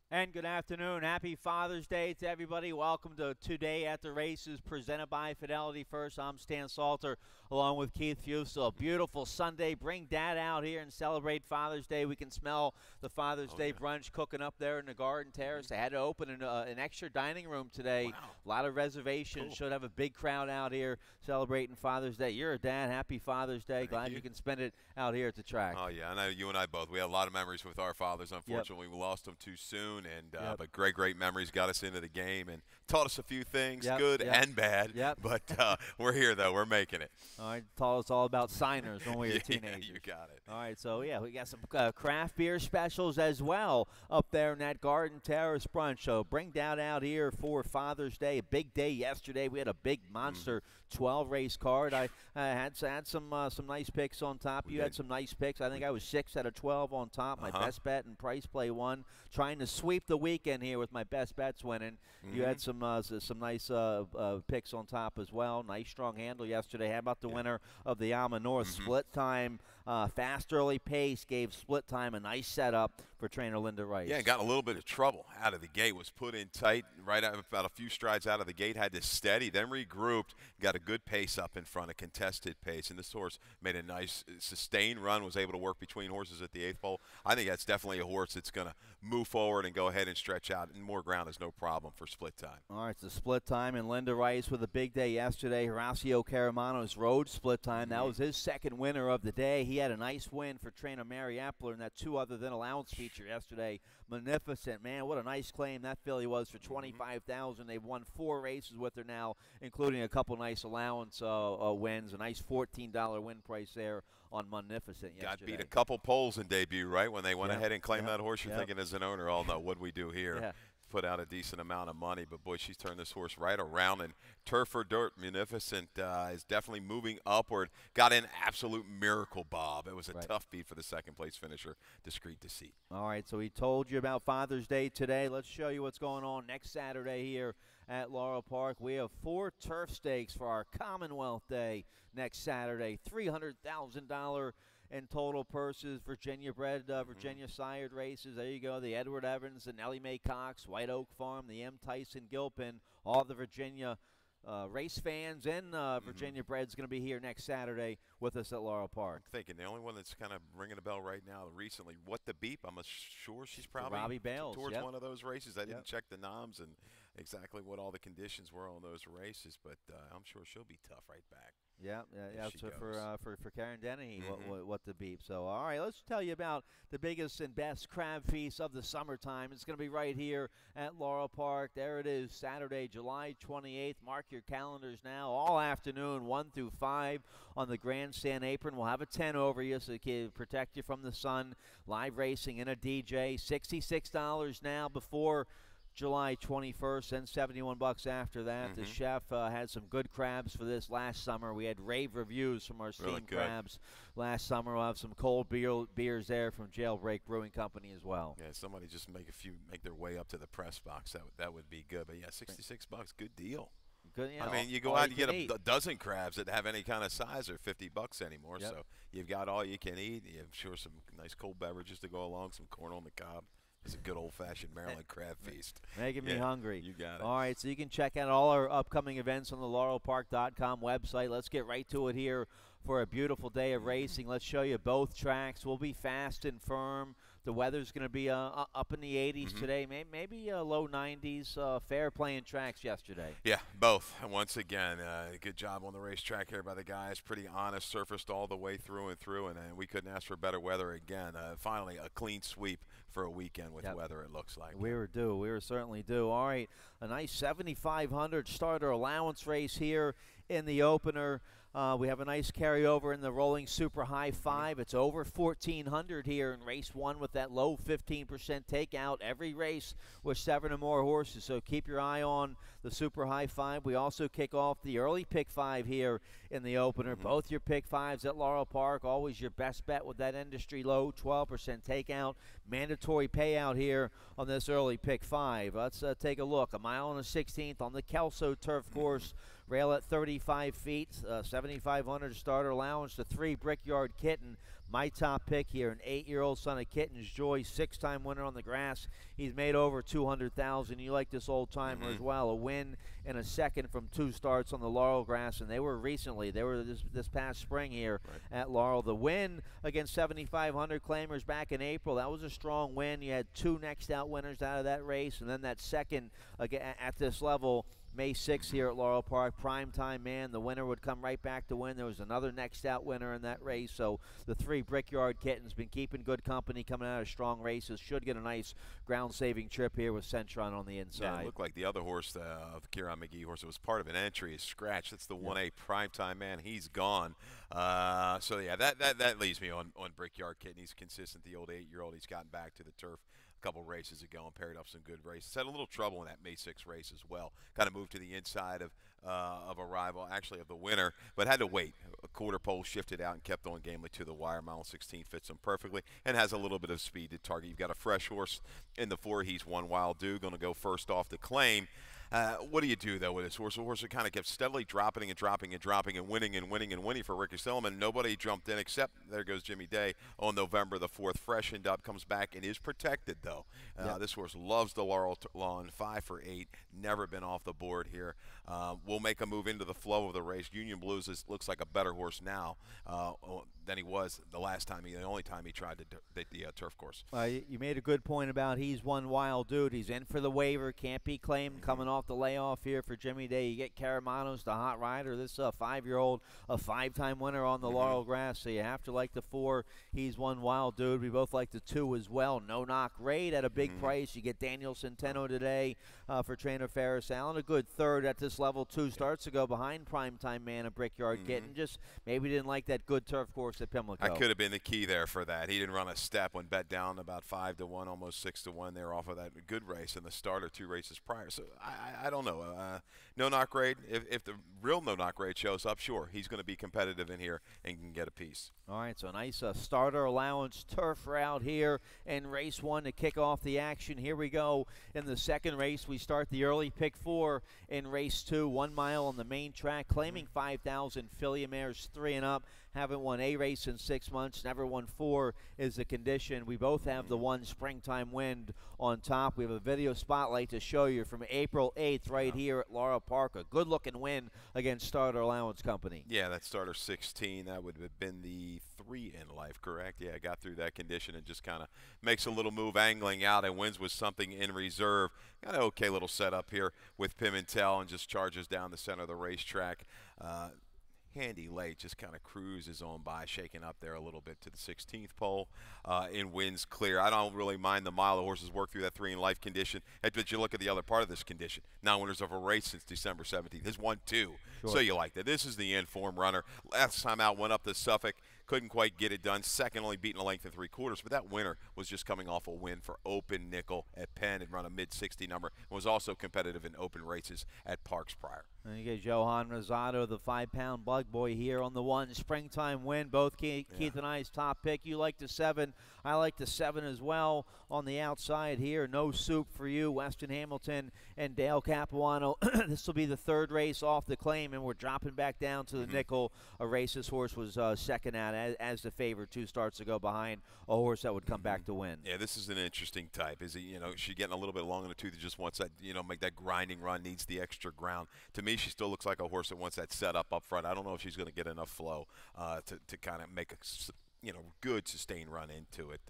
And good afternoon. Happy Father's Day to everybody. Welcome to Today at the Races, presented by Fidelity First. I'm Stan Salter, along with Keith Fusel. A beautiful Sunday. Bring Dad out here and celebrate Father's Day. We can smell the Father's Day brunch cooking up there in the garden terrace. They had to open an extra dining room today. Wow. A lot of reservations. Cool. Should have a big crowd out here celebrating Father's Day. You're a dad. Happy Father's Day. Thank Glad you. you can spend it out here at the track. Oh, yeah, I know you and I both. We had a lot of memories with our fathers. Unfortunately, we lost them too soon, but great memories got us into the game and taught us a few things, good and bad. But we're here, though. We're making it. All right, taught us all about signers when we were teenagers. You got it. All right, so, we got some craft beer specials as well up there in that Garden Terrace brunch. So bring Dad out here for Father's Day. A big day yesterday. We had a big monster 12-race card. I had some nice picks on top. You had some nice picks. I think I was 6 out of 12 on top. My best bet and price play won. Trying to sweep the weekend here with my best bets winning. You had some nice picks on top as well. Nice strong handle yesterday. How about the winner of the Alma North split time? Fast early pace gave split time a nice setup for trainer Linda Rice. Yeah, got a little bit of trouble out of the gate. Was put in tight right out, about a few strides out of the gate. Had to steady, then regrouped. Got a good pace up in front, a contested pace. And this horse made a nice sustained run, was able to work between horses at the 8th pole. I think that's definitely a horse that's going to move forward and go ahead and stretch out. And more ground is no problem for split time. All right, it's a split time. And Linda Rice with a big day yesterday. Horacio Caramano's road split time. That was his second winner of the day. He had a nice win for trainer Mary Epler in that 2 other than allowance feature yesterday. Magnificent, man. What a nice claim that filly was for $25,000. They've won 4 races with her now, including a couple nice allowance wins. A nice $14 win price there on Magnificent yesterday. Got beat a couple poles in debut, right? When they went ahead and claimed that horse, you're thinking as an owner, oh, no, what do we do here? Put out a decent amount of money, but boy, she's turned this horse right around. And Turf or Dirt, Magnificent is definitely moving upward. Got an absolute miracle, Bob. It was a tough beat for the second place finisher, Discreet Deceit. All right, so we told you about Father's Day today. Let's show you what's going on next Saturday here at Laurel Park. We have 4 turf stakes for our Commonwealth Day next Saturday. $300,000 in total purses, Virginia-bred, Virginia-sired races. There you go, the Edward Evans, the Nellie Mae Cox, White Oak Farm, the M. Tyson Gilpin, all the Virginia race fans and Virginia-bred's going to be here next Saturday with us at Laurel Park. I'm thinking the only one that's kind of ringing a bell right now recently, What the Beep, I'm sure she's probably Robbie Bales, towards one of those races. I didn't check the noms and exactly what all the conditions were on those races, but I'm sure she'll be tough right back. Yeah. So for Karen Dennehy, what the beep. So all right, let's tell you about the biggest and best crab feast of the summertime. It's going to be right here at Laurel Park. There it is, Saturday, July 28th. Mark your calendars now. All afternoon, 1 through 5 on the grandstand apron. We'll have a tent over you so it can protect you from the sun. Live racing and a DJ. $66 now before July 21st and $71 after that. The chef had some good crabs for this last summer. We had rave reviews from our steamed crabs last summer. We'll have some cold beers there from Jailbreak Brewing Company as well. Yeah, somebody just make their way up to the press box. That would be good. But yeah, $66, good deal. Good, I mean, you go out and get a dozen crabs that have any kind of size are $50 anymore. So you've got all you can eat. You have some nice cold beverages to go along, some corn on the cob. It's a good old-fashioned Maryland crab feast. Making me hungry. You got it. All right, so you can check out all our upcoming events on the laurelpark.com website. Let's get right to it here for a beautiful day of racing. Let's show you both tracks. We'll be fast and firm. The weather's going to be up in the 80s today, maybe low 90s. Fair playing tracks yesterday. Yeah, both. And once again, good job on the racetrack here by the guys. Pretty honest, surfaced all the way through and through, and we couldn't ask for better weather again. Finally, a clean sweep for a weekend with weather, it looks like. We were due. We were certainly due. All right, a nice 7,500 starter allowance race here in the opener. We have a nice carryover in the rolling super high 5. It's over 1,400 here in race 1 with that low 15% takeout. Every race with 7 or more horses, so keep your eye on the super high 5. We also kick off the early pick 5 here in the opener. Both your pick 5s at Laurel Park. Always your best bet with that industry low 12% takeout. Mandatory payout here on this early pick 5. Let's take a look. A mile and a 16th on the Kelso turf course. Rail at 35 feet, 7,500 starter allowance to 3 Brickyard Kitten. My top pick here, an 8-year-old son of Kitten's Joy, 6-time winner on the grass. He's made over $200,000. You like this old timer as well. A win and a second from 2 starts on the Laurel grass, and they were recently. They were this past spring here at Laurel. The win against 7,500 claimers back in April, that was a strong win. You had 2 next out winners out of that race, and then that second at this level, May 6th here at Laurel Park, primetime man. The winner would come right back to win. There was another next out winner in that race. So the 3 Brickyard Kittens been keeping good company, coming out of strong races. Should get a nice ground-saving trip here with Centron on the inside. Yeah, it looked like the other horse, the Kieran McGee horse, it was part of an entry, is Scratch. That's the 1A primetime man. He's gone. So yeah, that leaves me on Brickyard Kitten. He's consistent. The old 8-year-old. He's gotten back to the turf a couple races ago and paired up some good races. Had a little trouble in that May 6 race as well. Kind of moved to the inside of a rival, actually of the winner, but had to wait. A quarter pole shifted out and kept on gamely to the wire. Mile 16 fits him perfectly and has a little bit of speed to target. You've got a fresh horse in the 4. He's One Wild Dude, going to go first off the claim. What do you do, though, with this horse? The horse that kind of kept steadily dropping and dropping and dropping and winning and winning and winning for Ricky Stillman. Nobody jumped in except there goes Jimmy Day on November the 4th. Freshened up, comes back, and is protected, though. This horse loves the Laurel lawn, 5 for 8. Never been off the board here. Will make a move into the flow of the race. Union Blues looks like a better horse now than he was the only time he tried the turf course. You made a good point about he's One Wild Dude. He's in for the waiver, can't be claimed, coming off the layoff here for Jimmy Day. You get Caramanos, the hot rider. This 5-year-old, a 5-time winner on the Laurel grass, so you have to like the 4. He's One Wild Dude. We both like the 2 as well. No Knock Raid at a big price. You get Daniel Centeno today for trainer Ferris Allen. A good 3rd at this level. 2 starts ago behind primetime man, a Brickyard Kitten. Just maybe didn't like that good turf course at Pimlico. I could have been the key there for that. He didn't run a step when bet down about 5 to 1, almost 6 to 1. They were off of that good race in the starter 2 races prior. So I don't know. No Knock Raid. If the real No Knock Raid shows up, sure, he's going to be competitive in here and can get a piece. All right, so nice starter allowance turf route here in race 1 to kick off the action. Here we go in the second race. We start the early pick 4 in race 2, 1 mile on the main track, claiming 5,000. Filly mares 3 and up. Haven't won a race in 6 months. Never won 4 is the condition. We both have the 1 Springtime Wind on top. We have a video spotlight to show you from April 8th right here at Laurel Park. A good-looking win against Starter Allowance Company. Yeah, that starter 16, that would have been the 3 in life, correct? Yeah, got through that condition and just kind of makes a little move angling out and wins with something in reserve. Got an okay little setup here with Pimentel and just charges down the center of the racetrack. Handy Late just kind of cruises on by, shaking up there a little bit to the 16th pole in wins clear. I don't really mind the mile. The horses work through that 3 in life condition. But you look at the other part of this condition. Now winners of a race since December 17th. Has won 2. Sure. So you like that. This is the in-form runner. Last time out went up to Suffolk. Couldn't quite get it done. Second, only beaten a length and 3/4. But that winner was just coming off a win for Open Nickel at Penn and run a mid-60 number. And was also competitive in open races at Parks prior. And you get Johan Rosado, the 5-pound bug boy here on the 1 Springtime Win. Both Keith and I's top pick. You like the 7. I like the 7 as well. On the outside here, No Soup for you, Weston Hamilton and Dale Capuano. This will be the 3rd race off the claim, and we're dropping back down to the nickel. A race this horse was second at as the favorite 2 starts ago behind a horse that would come back to win. Yeah, this is an interesting type. Is he, she getting a little bit long in the tooth and just wants that, make that grinding run, needs the extra ground. To me, she still looks like a horse that wants that setup up front. I don't know if she's going to get enough flow to kind of make a good sustained run into it.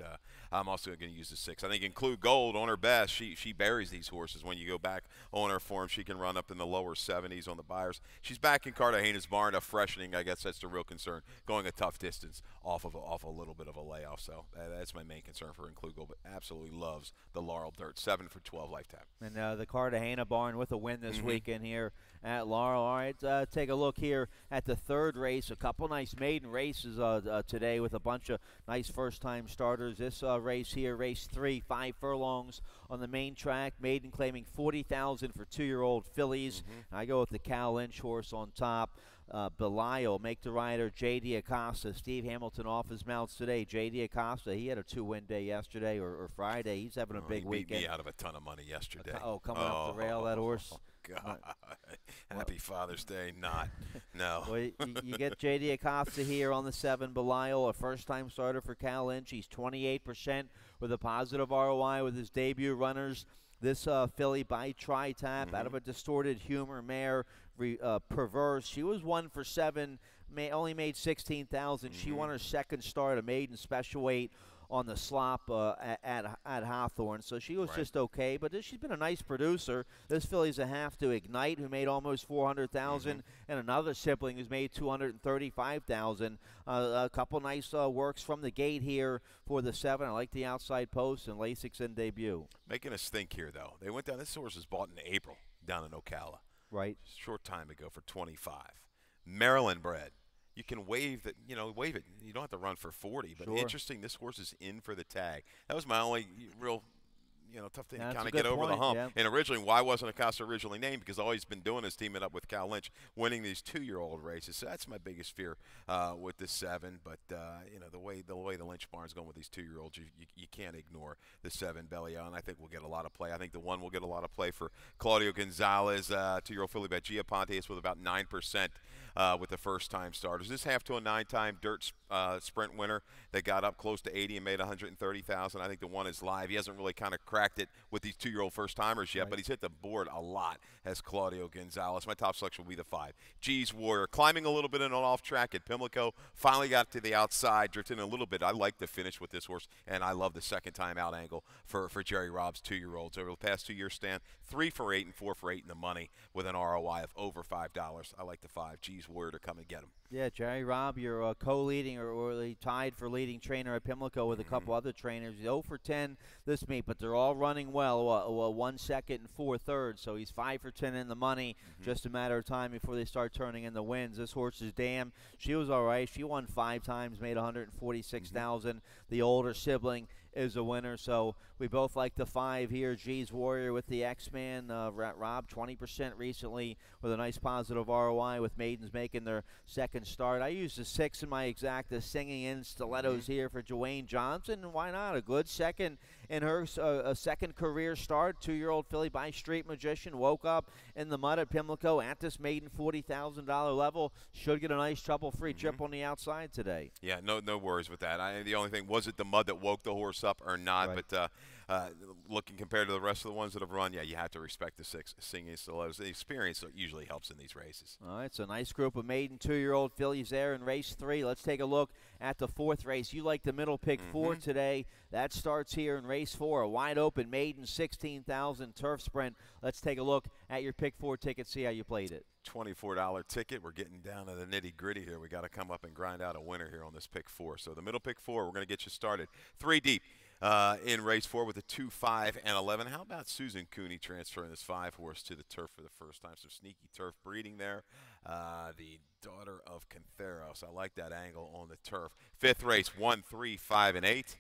I'm also going to use the 6. I think Include Gold on her best. She buries these horses. When you go back on her form, she can run up in the lower 70s on the buyers. She's back in Cartagena's barn, a freshening. I guess that's the real concern. Going a tough distance off a little bit of a layoff. So that's my main concern for Include Gold. But absolutely loves the Laurel Dirt. 7 for 12 lifetime. And the Cartagena barn with a win this weekend here at Laurel. All right, take a look here at the 3rd race. A couple nice maiden races today with a bunch of nice first-time starters. This race here, race 3, 5 furlongs on the main track. Maiden claiming 40,000 for 2-year-old fillies. I go with the Cal Lynch horse on top. Belial, make the rider, J.D. Acosta. Steve Hamilton off his mounts today. J.D. Acosta, he had a 2-win day yesterday or Friday. He's having a big weekend. He beat me out of a ton of money yesterday. Coming up the rail, that horse. God. Happy Father's Day. Not. No. Well, you get J.D. Acosta here on the 7, Belial, a first-time starter for Cal Lynch. He's 28% with a positive ROI with his debut runners. This filly by Tri-Tap out of a distorted humor mare, Perverse. She was 1 for 7, only made 16,000. She won her second start, a maiden special weight on the slop at Hawthorne, so she was just okay. But she's been a nice producer. This filly's a half to Ignite, who made almost 400,000, and another sibling who's made 235,000. A couple nice works from the gate here for the 7. I like the outside post and Lasix in debut. Making us think here, though. They went down. This horse was bought in April down in Ocala. Right. Short time ago for 25. Maryland bred. You can waive that, waive it. You don't have to run for 40. But interesting, this horse is in for the tag. That was my only real, tough thing to kind of get over the hump. Yeah. And originally, why wasn't Acosta originally named? Because all he's been doing is teaming up with Cal Lynch, winning these 2-year-old races. So that's my biggest fear with the 7. But the way the Lynch barn's going with these 2-year-olds, you can't ignore the 7 Belial, and I think we'll get a lot of play. I think the 1 will get a lot of play for Claudio Gonzalez, 2-year-old filly by Giaponte with about 9%. With the first-time starters. This half to a 9-time dirt sprint winner that got up close to 80 and made 130,000. I think the 1 is live. He hasn't really kind of cracked it with these 2-year-old first-timers yet, but he's hit the board a lot as Claudio Gonzalez. My top selection will be the 5. G's Warrior, climbing a little bit in an off-track at Pimlico. Finally got to the outside, drifting a little bit. I like the finish with this horse, and I love the second-time out angle for Jerry Robb's 2-year-olds. Over the past 2 years, Stan, 3 for 8 and 4 for 8 in the money with an ROI of over $5. I like the 5. G's Warrior to come and get him. Yeah, Jerry Robb, you're co-leading or tied for leading trainer at Pimlico with a couple other trainers. He's 0 for 10 this meet, but they're all running well. 1 second and 4 thirds, so he's 5 for 10 in the money. Just a matter of time before they start turning in the wins. This horse is Dam. She was all right. She won 5 times, made 146,000. The older sibling is a winner, so we both like the 5 here. G's Warrior with the X-Man. Rob, 20% recently with a nice positive ROI with maidens making their second start. I used the 6 in my exacta, singing in stilettos here for Dwayne Johnson, and why not? A good second in her second career start. 2-year-old filly by Street Magician woke up in the mud at Pimlico at this maiden $40,000 level. Should get a nice trouble-free trip on the outside today. Yeah, no worries with that. The only thing, was it the mud that woke the horse up or not? Right. But looking compared to the rest of the ones that have run, yeah, you have to respect the 6 singing stilettos. The experience usually helps in these races. All right, so a nice group of maiden 2-year-old fillies there in race 3. Let's take a look at the 4th race. You like the middle pick 4 today. That starts here in race 4, a wide open maiden 16,000 turf sprint. Let's take a look at your pick 4 ticket, see how you played it. $24 ticket. We're getting down to the nitty-gritty here. We got to come up and grind out a winner here on this pick 4. So the middle pick 4, we're going to get you started 3 deep in race 4 with a 2, 5, and 11. How about Susan Cooney transferring this 5 horse to the turf for the first time? Some sneaky turf breeding there. The daughter of Cantheros. I like that angle on the turf. 5th race, 1, 3, 5, and 8.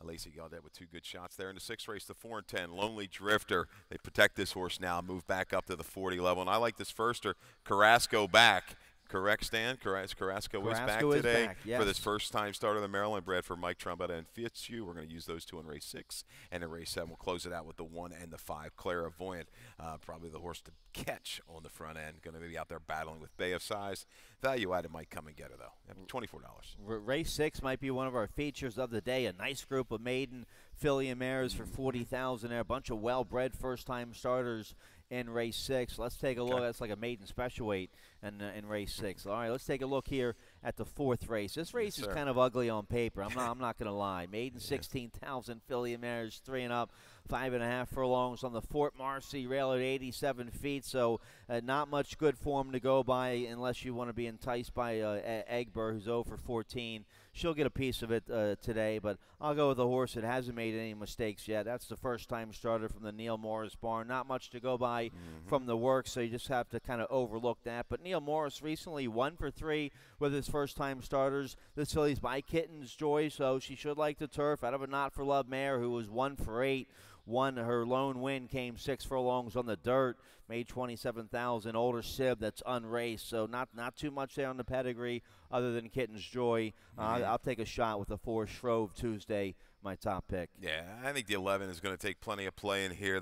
Lacey Gaudet with 2 good shots there. In the 6th race, the 4 and 10, Lonely Drifter. They protect this horse now, move back up to the 40 level. And I like this firster, Carrasco back. Correct, Stan? Carrasco is back today for this first-time start of the Maryland bred for Mike Trombetta and Fitzhugh. We're going to use those 2 in race 6. And in race 7, we'll close it out with the 1 and the 5. Clairvoyant, probably the horse to catch on the front end. Going to be out there battling with Bay of Size. Value added might come and get her, though. $24. Race 6 might be one of our features of the day. A nice group of maiden filly and mares for $40,000 there. A bunch of well-bred first-time starters in race 6. Let's take a look. That's like a maiden special weight in race 6. All right, let's take a look here at the 4th race. This race is kind of ugly on paper. I'm not going to lie. Maiden 16,000 filly and mares, 3 and up, 5.5 furlongs on the Fort Marcy rail at 87 feet. So not much good form to go by unless you want to be enticed by Egbert, who's 0 for 14. She'll get a piece of it today, but I'll go with a horse that hasn't made any mistakes yet. That's the first-time starter from the Neil Morris barn. Not much to go by from the work, so you just have to kind of overlook that. But Neil Morris recently 1 for 3 with his first-time starters. This filly's by Kitten's Joy, so she should like the turf. Out of a Not for Love mare who was 1 for 8. Her lone win came 6 furlongs on the dirt. made 27,000. Older sib that's unraced, so not too much there on the pedigree other than Kitten's Joy. I'll take a shot with the 4 Shrove Tuesday, my top pick. Yeah, I think the 11 is going to take plenty of play in here.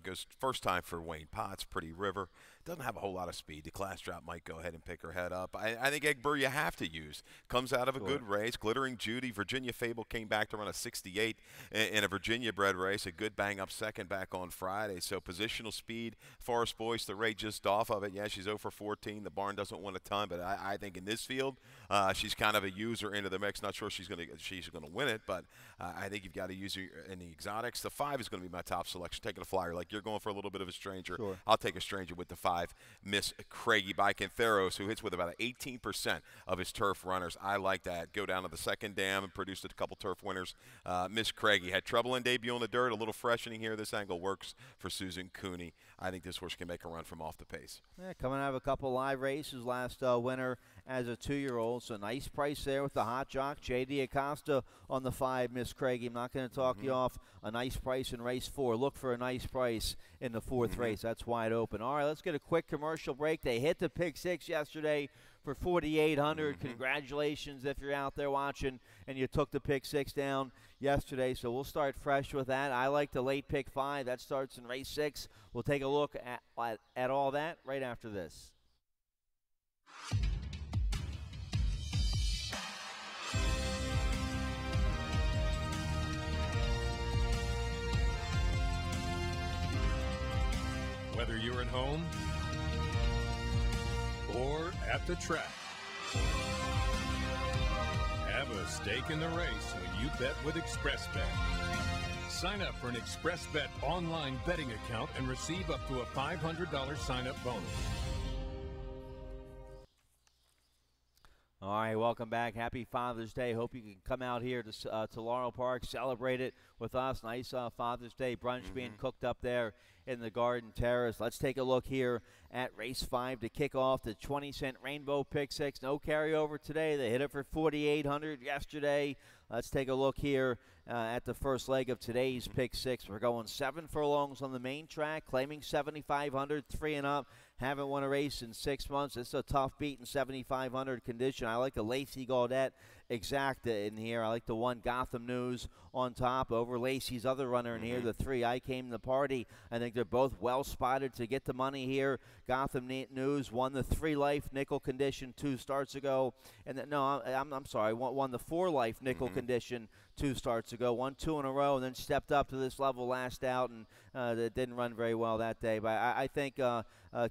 Goes first time for Wayne Potts, Pretty River. Doesn't have a whole lot of speed. The class drop might go ahead and pick her head up. I think Egbert you have to use. Comes out of a good race. Glittering Judy, Virginia Fable came back to run a 68 in a Virginia-bred race. A good bang-up second back on Friday. So positional speed. Forest Boyce, the rate just off of it. Yeah, she's 0 for 14. The barn doesn't win a ton, but I think in this field, she's kind of a user into the mix. Not sure she's going to win it, but I think you've got to use her in the exotics. The 5 is going to be my top selection. Taking a flyer. Like you're going for a little bit of a stranger. Sure. I'll take a stranger with the 5. Miss Craigie by Cantheros, who hits with about 18% of his turf runners. I like that. Go down to the second dam and produced a couple turf winners. Miss Craigie had trouble in debut on the dirt. A little freshening here. This angle works for Susan Cooney. I think this horse can make a run from off the pace. Yeah, coming out of a couple live races last winter as a 2-year-old. So nice price there with the hot jock. J.D. Acosta on the 5, Miss Craigie. I'm not going to talk you off. A nice price in race 4. Look for a nice price in the 4th race. That's wide open. All right, let's get a quick commercial break. They hit the pick 6 yesterday for 4,800. Congratulations if you're out there watching and you took the pick 6 down yesterday. So we'll start fresh with that. I like the late pick 5. That starts in race 6. We'll take a look at all that right after this. Whether you're at home or at the track, have a stake in the race when you bet with ExpressBet. Sign up for an ExpressBet online betting account and receive up to a $500 sign-up bonus. All right, welcome back. Happy Father's Day. Hope you can come out here to Laurel Park, celebrate it with us. Nice Father's Day brunch being cooked up there in the Garden Terrace. Let's take a look here at race 5 to kick off the 20-cent Rainbow Pick 6. No carryover today. They hit it for 4,800 yesterday. Let's take a look here at the first leg of today's Pick 6. We're going 7 furlongs on the main track, claiming 7,500, 3 and up. Haven't won a race in 6 months. It's a tough beat in 7,500 condition. I like a Lacey Gaudette Exacta in here. I like the 1 Gotham News on top over Lacey's other runner in here, the 3 I Came the Party. I think they're both well spotted to get the money here. Gotham News won the 3 Life nickel condition 2 starts ago. And I'm sorry, won the 4 Life nickel condition 2 starts ago. Won 2 in a row and then stepped up to this level last out, and that didn't run very well that day. But I think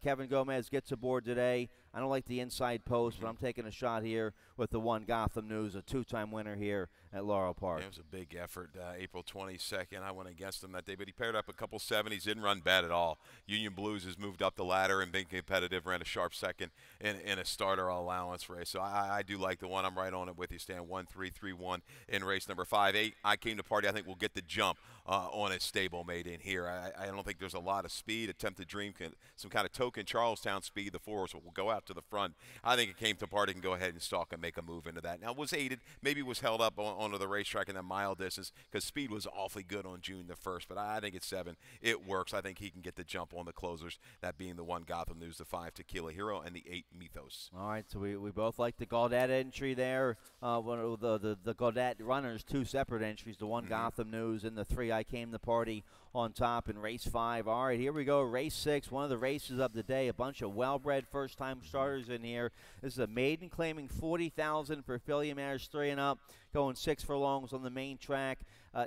Kevin Gomez gets aboard today. I don't like the inside post, but I'm taking a shot here with the 1 Gotham News, a 2-time winner here at Laurel Park. Yeah, it was a big effort. April 22nd, I went against him that day, but he paired up a couple 70s, didn't run bad at all. Union Blues has moved up the ladder and been competitive, ran a sharp second in a starter allowance race. So I do like the 1. I'm right on it with you, Stan. 1-3-3-1 in race number 5. 8, I Came to Party, I think will get the jump on his stablemate in here. I don't think there's a lot of speed. Attempted Dream, some kind of token Charlestown speed. The 4 will go out to the front. I think It Came to Party can go ahead and stalk and make a move into that. Now, was aided, maybe was held up onto the racetrack in that mile distance because speed was awfully good on June the 1st, but I think it's 7. It works. I think he can get the jump on the closers, that being the 1 Gotham News, the 5 Tequila Hero, and the 8 Mythos. All right, so we both like the Gaudette entry there. One of the Gaudette runners, 2 separate entries, the 1 Gotham News and the 3 I Came the Party on top in race 5. All right, here we go, race 6, one of the races of the day. A bunch of well-bred first-time starters in here. This is a maiden claiming 40,000 for filly mares 3 and up, going 6 furlongs on the main track.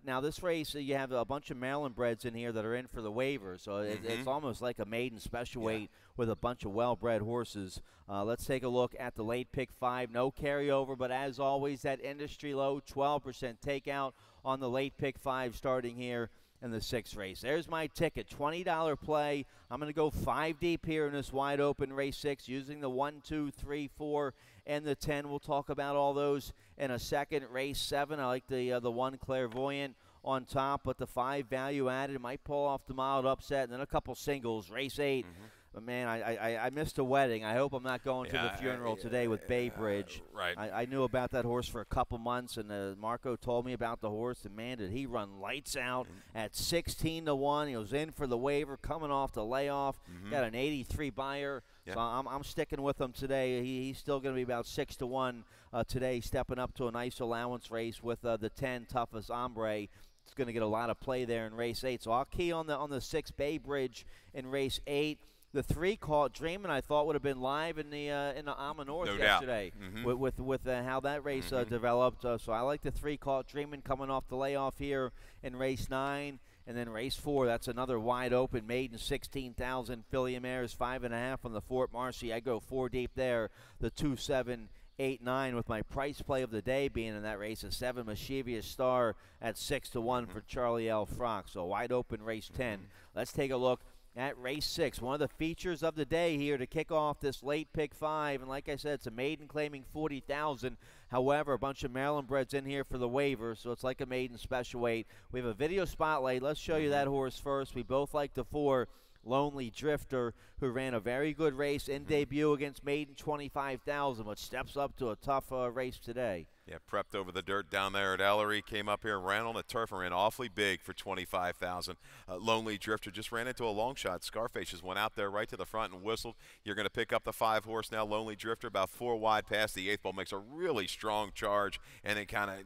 Now, this race, you have a bunch of Maryland breds in here that are in for the waiver, so it's almost like a maiden special weight with a bunch of well-bred horses. Let's take a look at the late pick 5. No carryover, but as always, that industry low, 12% takeout on the late pick 5 starting here in the 6th race. There's my ticket, $20 play. I'm going to go 5 deep here in this wide open race 6 using the 1, 2, 3, 4, and the 10. We'll talk about all those in a second. Race 7, I like the 1 Clairvoyant on top, but the 5 Value Added might pull off the mild upset, and then a couple singles. Race 8, But, man, I missed a wedding. I hope I'm not going to the funeral today with Bay Bridge. Right. I knew about that horse for a couple months, and Marco told me about the horse. And, man, did he run lights out at 16-1. He was in for the waiver, coming off the layoff. Got an 83 buyer. Yeah. So I'm sticking with him today. He's still going to be about 6-1 today, stepping up to a nice allowance race with the 10 toughest hombre. It's going to get a lot of play there in race 8. So I'll key on the 6 Bay Bridge in race 8. The 3 called Dreamin', I thought would have been live in the Alma North yesterday with how that race developed. So I like the 3 called Dreamin' coming off the layoff here in race 9. And then race 4, that's another wide open maiden, 16,000 filly mares, 5.5 on the Fort Marcy. I go 4 deep there, the 2, 7, 8, 9 with my price play of the day being in that race, a 7 Mischievous Star at 6-1 for Charlie L. Frock. So wide open race 10. Let's take a look at race 6, one of the features of the day here to kick off this late pick 5. And like I said, it's a maiden claiming 40,000. However, a bunch of Maryland breds in here for the waiver, so it's like a maiden special weight. We have a video spotlight. Let's show you that horse first. We both like the 4 Lonely Drifter, who ran a very good race in debut against maiden 25,000, but steps up to a tough race today. Yeah, prepped over the dirt down there at Ellery, came up here and ran on the turf and ran awfully big for 25,000. Lonely Drifter just ran into a long shot. Scarface just went out there right to the front and whistled. You're going to pick up the 5 horse now. Lonely Drifter about 4 wide past the 8th ball, makes a really strong charge, and then kind of,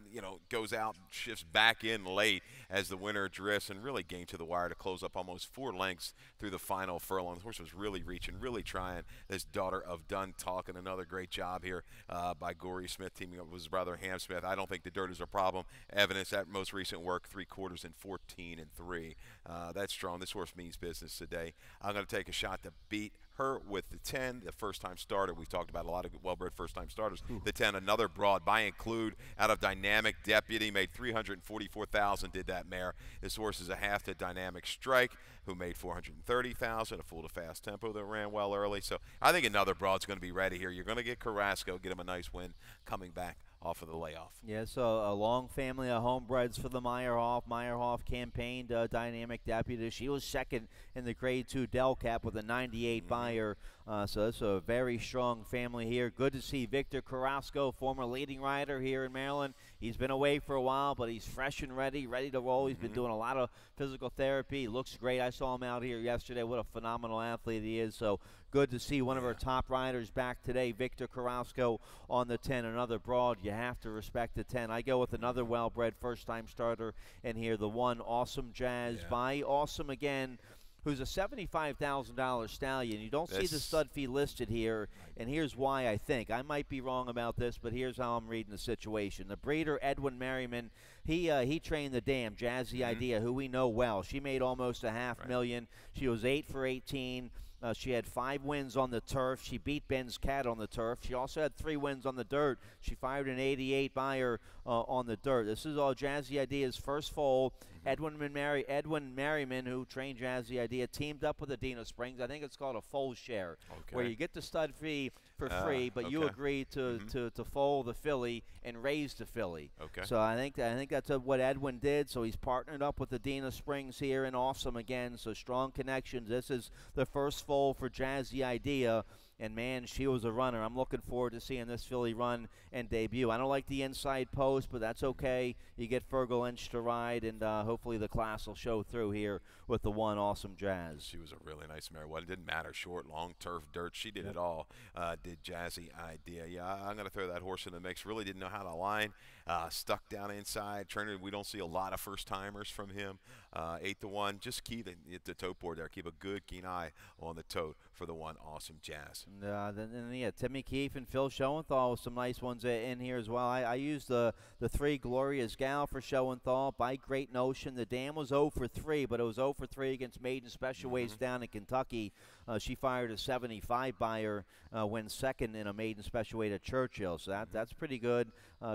goes out, shifts back in late as the winner drifts, and really game to the wire to close up almost 4 lengths through the final furlong. The horse was really reaching, really trying. This Daughter of Dun talking, another great job here by Gory Smith, teaming up with his brother Ham Smith. I don't think the dirt is a problem. Evidence that most recent work, 3/4 and 14-3. That's strong. This horse means business today. I'm going to take a shot to beat her with the 10, the first-time starter. We've talked about a lot of well-bred first-time starters. The 10, another broad by Include out of Dynamic Deputy, made 344,000. Did that mare. This horse is a half to Dynamic Strike, who made 430,000. A full to Fast Tempo that ran well early. So I think another broad's going to be ready here. You're going to get Carrasco, get him a nice win coming back off of the layoff. Yeah, so a long family of homebreds for the Meyerhoff. Meyerhoff campaigned Dynamic Deputy. She was second in the Grade 2 Del Cap with a 98 buyer. So that's a very strong family here. Good to see Victor Carrasco, former leading rider here in Maryland. He's been away for a while, but he's fresh and ready to roll. He's been doing a lot of physical therapy. He looks great. I saw him out here yesterday. What a phenomenal athlete he is. So good to see one of our top riders back today, Victor Carrasco on the 10. Another broad. You have to respect the 10. I go with another well-bred first-time starter in here, the 1 Awesome Jazz by Awesome again, who's a $75,000 stallion. You don't see the stud fee listed here, and here's why I think. I might be wrong about this, but here's how I'm reading the situation. The breeder, Edwin Merriman, he trained the dam, Jazzy Idea, who we know well. She made almost $500,000. She was 8 for 18. She had 5 wins on the turf. She beat Ben's Cat on the turf. She also had 3 wins on the dirt. She fired an 88 buyer on the dirt. This is all Jazzy Idea's first foal. Edwin Merriman, who trained Jazzy Idea, teamed up with Adina Springs. I think it's called a foal share, where you get the stud fee for free, but you agree to foal the filly and raise the filly. So I think that's what Edwin did. So he's partnered up with Adina Springs here in Awesome again. So strong connections. This is the first foal for Jazzy Idea. And, man, she was a runner. I'm looking forward to seeing this filly run and debut. I don't like the inside post, but that's okay. You get Fergal Lynch to ride, and hopefully the class will show through here with the 1 Awesome Jazz. She was a really nice mare. Well, it didn't matter, short, long, turf, dirt. She did it all, did Jazzy Idea. Yeah, I'm going to throw that horse in the mix. Really didn't know how to line. Stuck down inside. Trainer, we don't see a lot of first-timers from him. 8-1. Just keep the tote board there. Keep a good, keen eye on the tote for the 1 Awesome Jazz. Then Timmy Keefe and Phil Schoenthal with some nice ones in here as well. I used the 3 Glorious Gal for Schoenthal by Great Notion. The dam was 0 for 3, but it was 0 for 3 against maiden special weights down in Kentucky. She fired a 75 buyer, went second in a maiden special weight at Churchill. So that's pretty good.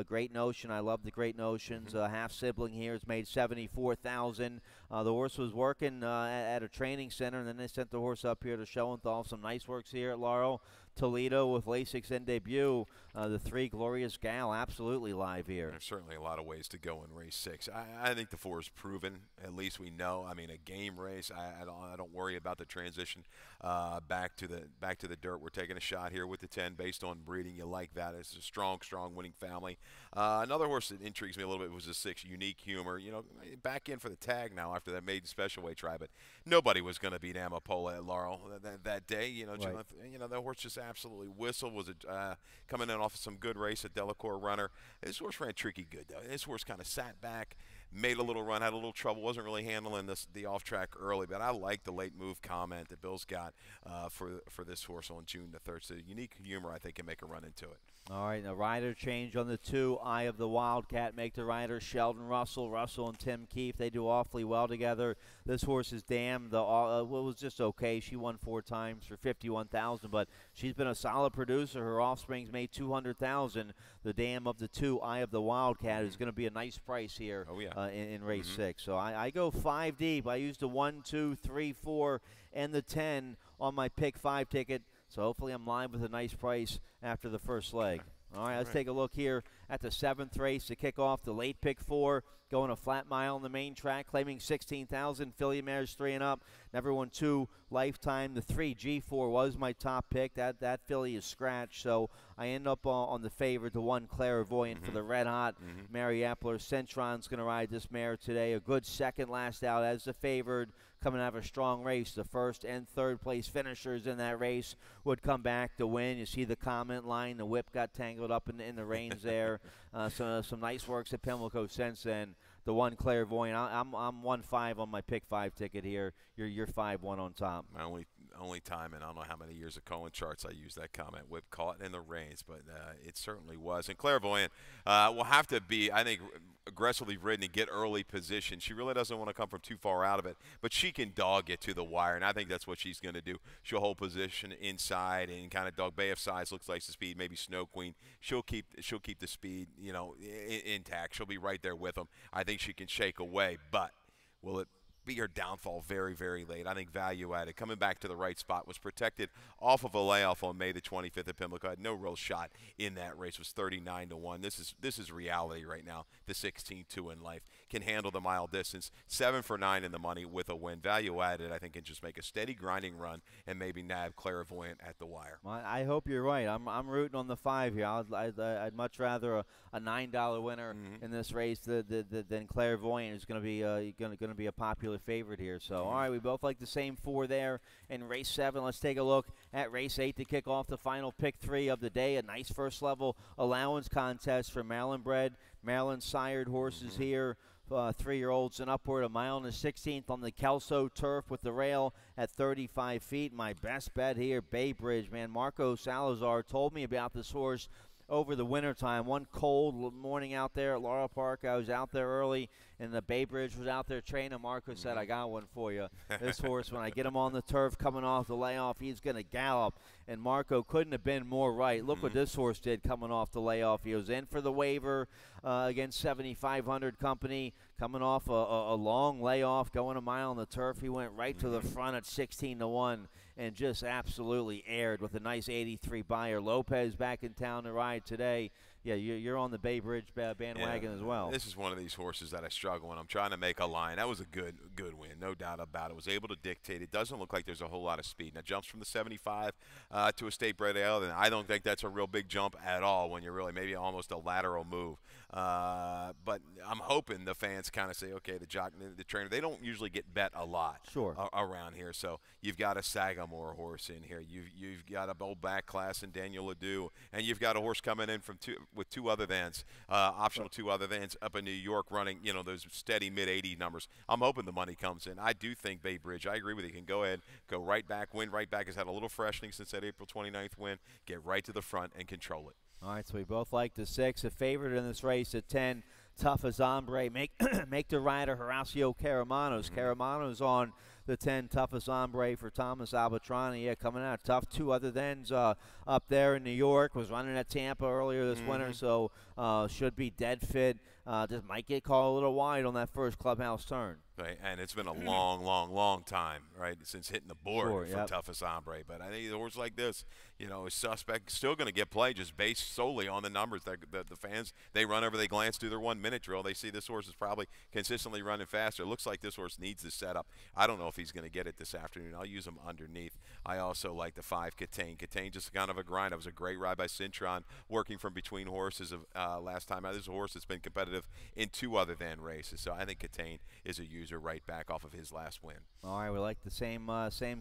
Great Notion. I love the Great Notions. Half sibling here has made 74,000. The horse was working at a training center, and then they sent the horse up here to Schoenthal. Some nice works here at Laurel. Toledo with Lasix in debut. The 3 Glorious Gal, absolutely live here. There's certainly a lot of ways to go in race 6. I think the 4 is proven. At least we know. I mean, a game race. I don't worry about the transition back to the dirt. We're taking a shot here with the 10 based on breeding. You like that? It's a strong winning family. Another horse that intrigues me a little bit was the 6 Unique Humor. You know, back in for the tag now after that maiden special weight try, but nobody was going to beat Amapola at Laurel that day. You know, right. That horse just absolutely whistled. Was coming in off of some good race at Delacour Runner. This horse ran tricky good though. This horse kind of sat back, made a little run, had a little trouble, wasn't really handling the off track early, but I like the late move comment that Bill's got for this horse on June the 3rd. So Unique Humor, I think, can make a run into it. All right, the rider change on the 2, Eye of the Wildcat. Make the rider Sheldon Russell. Russell and Tim Keefe, they do awfully well together. This horse is damned. Was just okay. She won 4 times for $51,000, but she's been a solid producer. Her offspring's made $200,000. The dam of the 2, Eye of the Wildcat, is going to be a nice price here. Oh, yeah. In race 6. So I go 5 deep. I used the 1, 2, 3, 4, and the 10 on my pick 5 ticket. So hopefully I'm live with a nice price after the first leg. All right, let's take a look here at the 7th race to kick off the late pick 4. Going a flat mile on the main track, claiming 16,000. Filly mares 3 and up. Never won 2 lifetime. The 3 G4 was my top pick. That filly is scratched, so I end up on the favorite, the 1 Clairvoyant for the red hot. Mary Epler. Centron's going to ride this mare today. A good second last out as the favored. Coming out of a strong race. The 1st and 3rd place finishers in that race would come back to win. You see the comment line. The whip got tangled up in the reins there. Some nice works at Pimlico since then. The 1 Clairvoyant. I'm 1-5 on my pick 5 ticket here. You're 5-1 on top. My only time, and I don't know how many years of calling charts I used that comment. Whip caught in the reins, but it certainly was. And Clairvoyant will have to be, I think, aggressively ridden and get early position. She really doesn't want to come from too far out of it, but she can dog it to the wire, and I think that's what she's going to do. She'll hold position inside and kind of dog. Bay of Size looks like the speed. Maybe Snow Queen. She'll keep the speed, intact. She'll be right there with them. I think she can shake away, but will it be her downfall very, very late? I think Value Added, coming back to the right spot, was protected off of a layoff on May the 25th at Pimlico. Had no real shot in that race. Was 39-1. This is reality right now. The 16-2 in life can handle the mile distance. 7 for 9 in the money with a win. Value Added, I think, can just make a steady grinding run and maybe nab Clairvoyant at the wire. Well, I hope you're right. I'm rooting on the 5 here. I'd much rather a $9 winner in this race than Clairvoyant is going to be a popular favorite here. So, all right, we both like the same 4 there in race 7. Let's take a look at race 8 to kick off the final pick 3 of the day. A nice first level allowance contest for Maryland bred, Maryland sired horses here. 3-year-olds and upward, a mile and a 16th on the Kelso turf with the rail at 35 feet. My best bet here, Bay Bridge, man. Marco Salazar told me about this horse over the wintertime. One cold morning out there at Laurel Park. I was out there early, and the Bay Bridge was out there training. Marco said, I got one for you. This horse, when I get him on the turf coming off the layoff, he's going to gallop. And Marco couldn't have been more right. Look what this horse did coming off the layoff. He was in for the waiver against 7,500 company, coming off a long layoff, going a mile on the turf. He went right to the front at 16-1 and just absolutely aired with a nice 83 buyer. Lopez back in town to ride today. Yeah, you're on the Bay Bridge bandwagon as well. This is one of these horses that I struggle when I'm trying to make a line. That was a good win, no doubt about it. Was able to dictate. It doesn't look like there's a whole lot of speed. Now, jumps from the 75 to a state bred ale, and I don't think that's a real big jump at all when you're really maybe almost a lateral move. But I'm hoping the fans kind of say, okay, the trainer, they don't usually get bet a lot around here. So you've got a Sagamore horse in here. You've got a old back class in Daniel Ledoux, and you've got a horse coming in with 2 other thans, optional 2 other thans up in New York running, those steady mid-80 numbers. I'm hoping the money comes in. I do think Bay Bridge, I agree with you, can go ahead, go right back, win right back. Has had a little freshening since that April 29th win. Get right to the front and control it. All right, so we both like the 6. A favorite in this race at 10, Tough as Hombre. Make the rider Horacio Caramanos. Caramanos on the 10, Tough as Hombre for Thomas Albatrani. Yeah, coming out tough. 2 other thans up there in New York. Was running at Tampa earlier this winter, so should be dead fit. Just might get caught a little wide on that first clubhouse turn. Okay, and it's been a long, long, long time, right, since hitting the board for yep. Toughest Hombre. But I think a horse like this, is suspect, still going to get play just based solely on the numbers. The fans, they run over, they glance through their 1 minute drill. They see this horse is probably consistently running faster. It looks like this horse needs the setup. I don't know if he's going to get it this afternoon. I'll use him underneath. I also like the 5 Catane. Catane just kind of a grind. It was a great ride by Cintron, working from between horses last time. This is a horse that's been competitive in 2 other than races. So I think Catane is a user right back off of his last win. All right, we like the same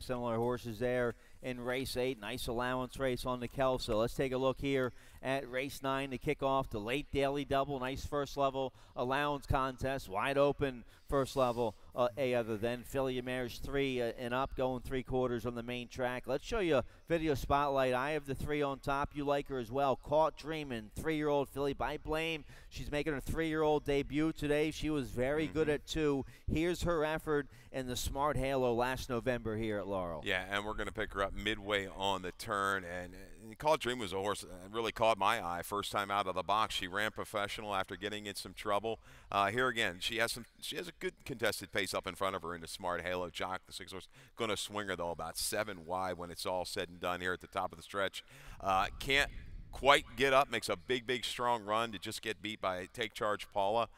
similar horses there in race 8. Nice allowance race on the Kelso. Let's take a look here at race 9 to kick off the late daily double. Nice first level allowance contest, wide open first level. Other than Philly Mares 3 and up, going 3/4 on the main track. Let's show you a video spotlight. I have the 3 on top. You like her as well. Caught Dreamin', 3-year-old filly by Blame. She's making her 3-year-old debut today. She was very good at 2. Here's her effort in the Smart Halo last November here at Laurel. Yeah, and we're going to pick her up midway on the turn. And Caught Dream was a horse that really caught my eye first time out of the box. She ran professional after getting in some trouble. Here again, she has a good contested pace up in front of her in the Smart Halo. Jock, the 6 horse, going to swing her though about 7 wide when it's all said and done here at the top of the stretch. Can't quite get up, makes a big strong run to just get beat by Take Charge Paula.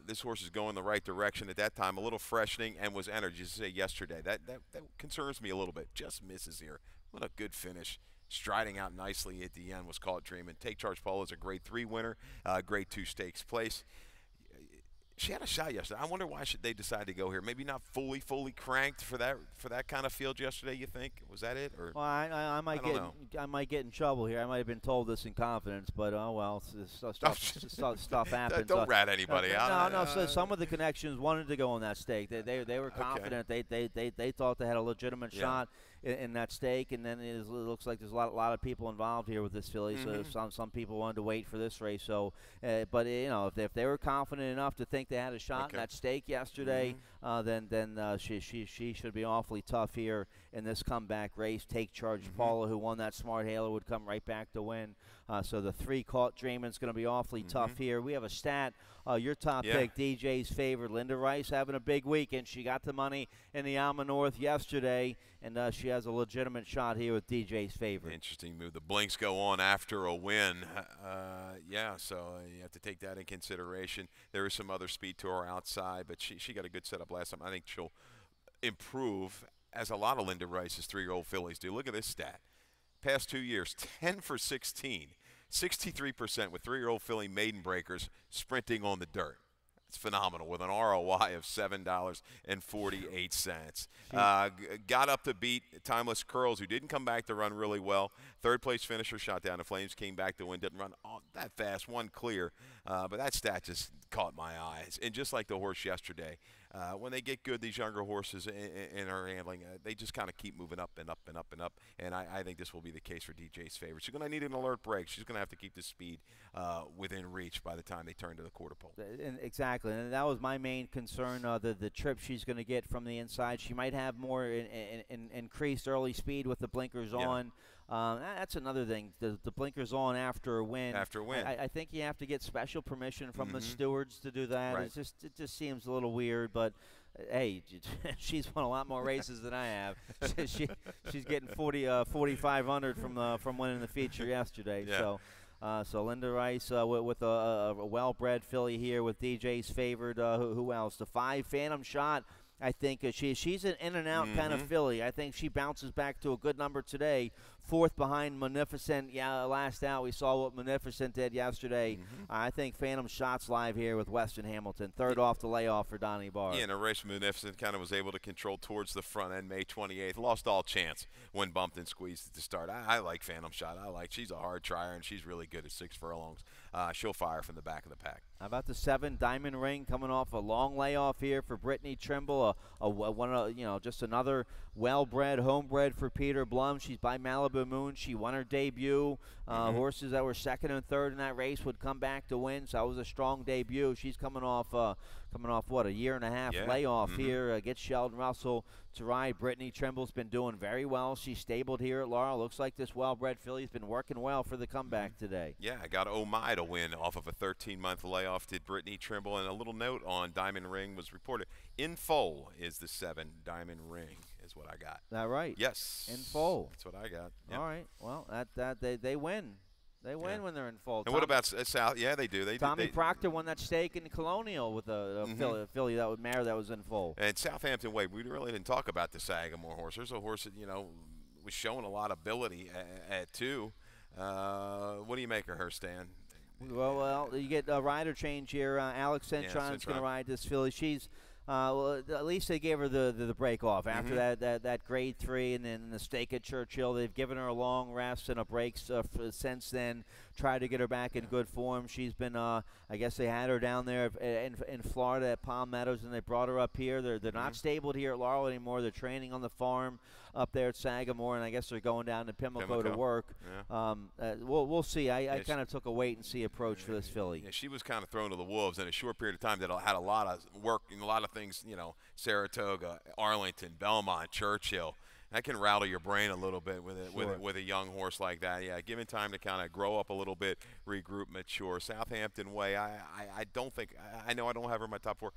This horse is going the right direction at that time, a little freshening, and was entered, you say, yesterday. That concerns me a little bit. Just misses here. What a good finish. Striding out nicely at the end was Caught Dreamin'. Take Charge Paula is a grade 3 winner, grade 2 stakes place. She had a shot yesterday. I wonder why should they decide to go here. Maybe not fully cranked for that kind of field yesterday. You think was that it? Or well, I might get in trouble here. I might have been told this in confidence, but oh well, stuff happens. Don't rat anybody out. No. So some of the connections wanted to go on that stake. They were confident. Okay. They thought they had a legitimate shot in that stake, and then it looks like there's a lot of people involved here with this filly. So some people wanted to wait for this race. So, but if they were confident enough to think they had a shot in that stake yesterday, then she should be awfully tough here in this comeback race. Take Charge Paula, who won that Smart Halo, would come right back to win. So the 3 Caught Dreamin' is going to be awfully tough here. We have a stat. Your top pick, DJ's favorite, Linda Rice, having a big weekend. She got the money in the Alma North yesterday, and she has a legitimate shot here with DJ's favorite. Interesting move. The blinks go on after a win. So you have to take that in consideration. There is some other speed to her outside, but she got a good setup last time. I think she'll improve, as a lot of Linda Rice's 3-year-old fillies do. Look at this stat. Past 2 years, 10 for 16. 63% with 3-year-old filly maiden breakers sprinting on the dirt. It's phenomenal with an ROI of $7.48. Got up to beat Timeless Curls, who didn't come back to run really well. 3rd place finisher, shot down. The Flames came back to win. Didn't run that fast, one clear. But that stat just caught my eyes. And just like the horse yesterday, when they get good, these younger horses in our handling, they just kind of keep moving up and up and up and up. And I think this will be the case for DJ's favorite. She's going to need an alert break. She's going to have to keep the speed within reach by the time they turn to the quarter pole. Exactly, and that was my main concern. The trip she's going to get from the inside, she might have more increased early speed with the blinkers on. That's another thing. The blinkers on after a win. I think you have to get special permission from the stewards to do that. Right. It just seems a little weird, but hey, she's won a lot more races than I have. She's getting 4,500 from winning the feature yesterday. Yeah. So Linda Rice with a well-bred filly here with DJ's favorite. Who else? The 5 Phantom Shot. I think she's an in-and-out kind of filly. I think she bounces back to a good number today. 4th behind Munificent. Last out we saw what Munificent did yesterday. I think Phantom Shot's live here with Weston Hamilton. 3rd off the layoff for Donnie Barr. Yeah, in a race Munificent kind of was able to control towards the front end May 28th. Lost all chance when bumped and squeezed at the start. I like Phantom Shot. She's a hard trier, and she's really good at 6 furlongs. She'll fire from the back of the pack. How about the 7 Diamond Ring coming off a long layoff here for Brittany Trimble? Just another well-bred, homebred for Peter Blum. She's by Malibu Blue Moon. She won her debut. Horses that were second and third in that race would come back to win. So that was a strong debut. She's coming off what, a year and a half layoff here. Gets Sheldon Russell to ride. Brittany Trimble's been doing very well. She's stabled here at Laurel. Looks like this well-bred filly's been working well for the comeback today. Yeah, I got Oh My to win off of a 13-month layoff. Did Brittany Trimble. And a little note on Diamond Ring was reported. In Foal is the 7 Diamond Ring is what I got. Is that right? Yes. In Foal. That's what I got. Yep. All right. Well, they win. They win when they're in Foal. And what about South? Yeah, they do. Tommy Proctor won that stake in Colonial with a filly that was mare that was in Foal. And Southampton Way, we really didn't talk about the Sagamore horse. There's a horse that, was showing a lot of ability at 2. What do you make of her, Stan? Well, you get a rider change here. Alex Cintron's going to ride this filly. She's well, at least they gave her the break off after that grade 3 and then the stake at Churchill. They've given her a long rest and a break since then. Tried to get her back in good form. She's been, I guess they had her down there in Florida at Palm Meadows, and they brought her up here. They're not stabled here at Laurel anymore. They're training on the farm up there at Sagamore, and I guess they're going down to Pimlico to work. Yeah. We'll see. I kind of took a wait-and-see approach for this filly. Yeah, she was kind of thrown to the wolves in a short period of time that had a lot of work and a lot of things, Saratoga, Arlington, Belmont, Churchill. That can rattle your brain a little bit with a young horse like that. Yeah, given time to kind of grow up a little bit, regroup, mature. Southampton Way, I don't think – I know I don't have her in my top 4.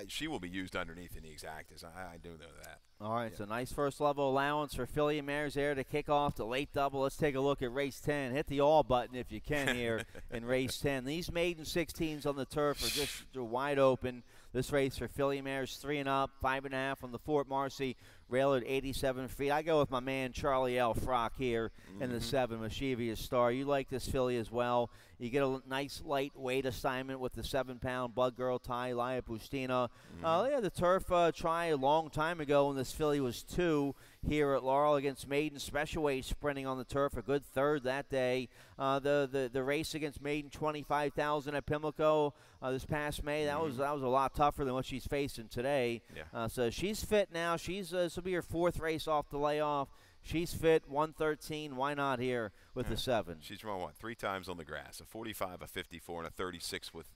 She will be used underneath in the exactas. I do know that. All right, so nice first-level allowance for filly and mares there to kick off the late double. Let's take a look at race 10. Hit the all button if you can here in race 10. These maiden 16s on the turf are just wide open. This race for filly mares 3 and up, 5.5 on the Fort Marcy. Rail at 87 feet. I go with my man Charlie L. Frock here in the 7, Mashivia's Star. You like this filly as well. You get a nice lightweight assignment with the 7-pound Bug Girl tie, Lia Bustina. The turf try a long time ago when this filly was 2 here at Laurel against Maiden Special Weight sprinting on the turf. A good third that day. The race against Maiden 25,000 at Pimlico this past May, that was a lot tougher than what she's facing today. Yeah. So she's fit now. This will be her 4th race off the layoff. She's fit, 113. Why not here with the 7? She's run, 3 times on the grass, a 45, a 54, and a 36 with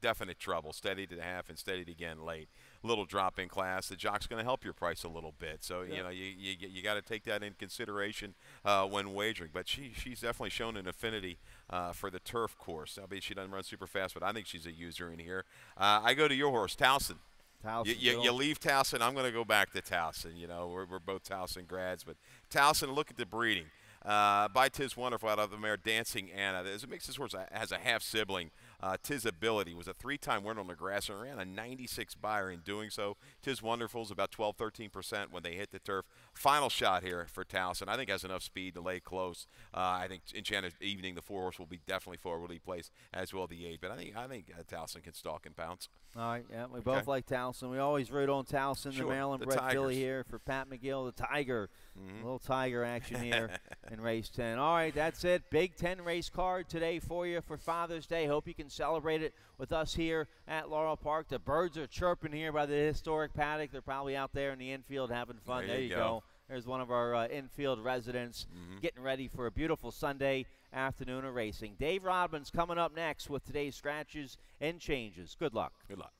definite trouble. Steadied at half and steadied again late. Little drop in class. The jock's going to help your price a little bit. So, you got to take that in consideration when wagering. But she's definitely shown an affinity for the turf course. Albeit she doesn't run super fast, but I think she's a user in here. I go to your horse, Towson. You leave Towson. I'm going to go back to Towson. We're both Towson grads, but Towson, look at the breeding. By Tiz Wonderful out of the mare Dancing Anna. It makes this horse has a half sibling. Tiz Ability was a 3-time winner on the grass and ran a 96 buyer in doing so. Tiz Wonderful is about 12-13% when they hit the turf. Final shot here for Towson. I think has enough speed to lay close. I think Enchanted Evening, the 4 horse, will be definitely forwardly placed as will the 8. But I think Towson can stalk and pounce. All right, yeah, we both like Towson. We always root on Towson, the Maryland bred filly here for Pat McGill, the Tiger. A little Tiger action here in race 10. All right, that's it. Big 10 race card today for you for Father's Day. Hope you can celebrate it with us here at Laurel Park. The birds are chirping here by the historic paddock. They're probably out there in the infield having fun. There you go. There's one of our infield residents getting ready for a beautiful Sunday afternoon of racing. Dave Rodman's coming up next with today's scratches and changes. Good luck. Good luck.